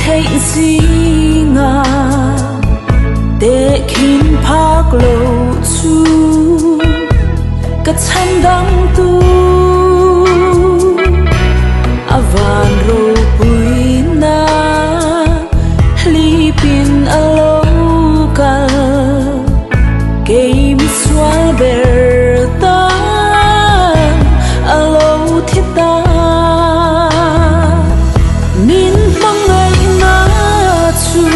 thấy gì ngà để khiến phác lâu chu cất chăn đắm tu avan ro bui na li pin alo ka game swal ber ta alo thita min mangai na chu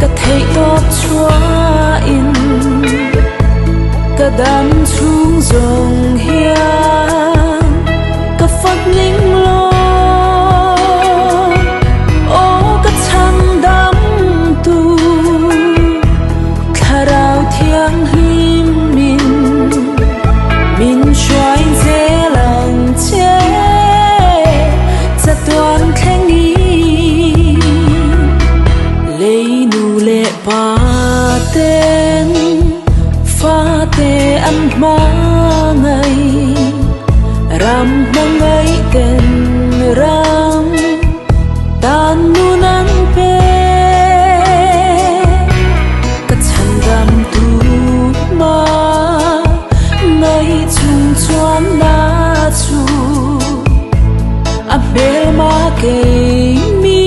ka thei top chua in ka dam chung zong hian ka phật linh lo ô ka chang đam tu kharao thiang him min xoay dễ lòng che za toàn khen nghi lấy nu lệ ba tên pha tê ăn ma ngày ram mangai ten ram tan nu nan pe ka chan dam tu ma ngai chung chuan na chu a bel ma ke mi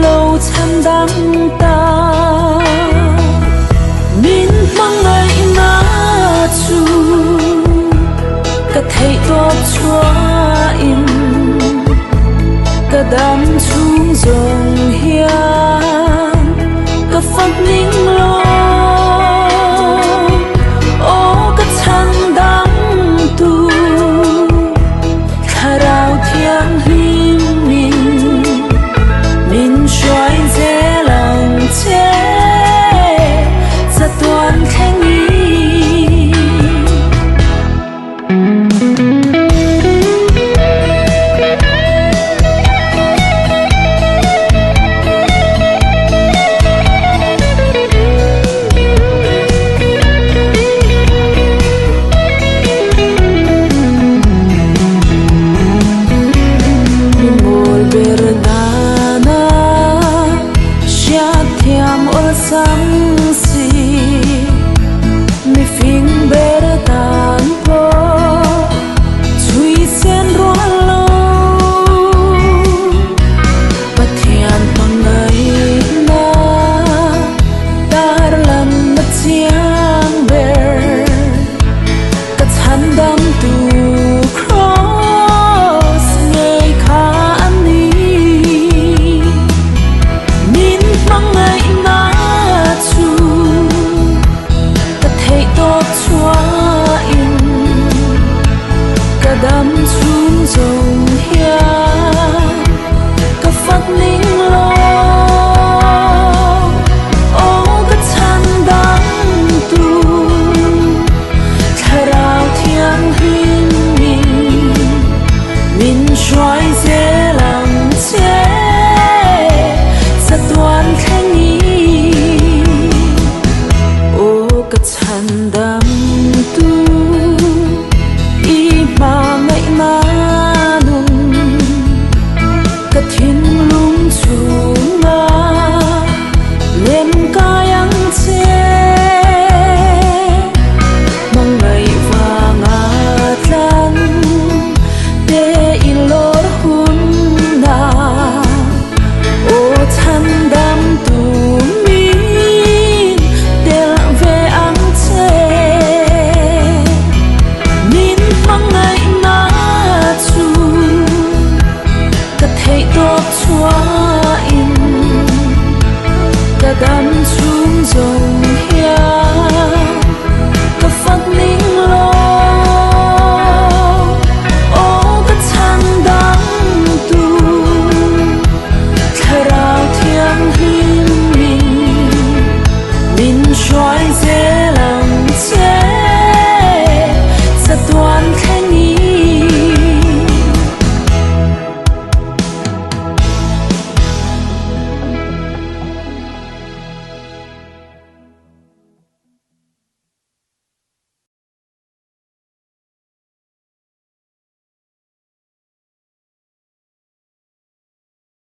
lo chan dam ta min mangai na chu ka thei top chua in ka dam chung zong hian ka phật linh lo ô ka chang dam tu kharao thiang him min xoay dễ lòng che za toàn khen nghi dam chung zong hian ka phật linh lo ô ka chan dam tu kharao thiang him min xoay dễ lòng che za toàn khen nghi ô ka chan dam tu ma ngậy ma nung ka thiên lung chu nga lên ca yang che mang ngày và ngà tan để ilor hun na ô chan dam tu min del ve ang che min mangai top chua in ka dam chung zong hian ka phật linh lo ô ka chan dam tu kharao thiang him min xoay dễ lòng che za toàn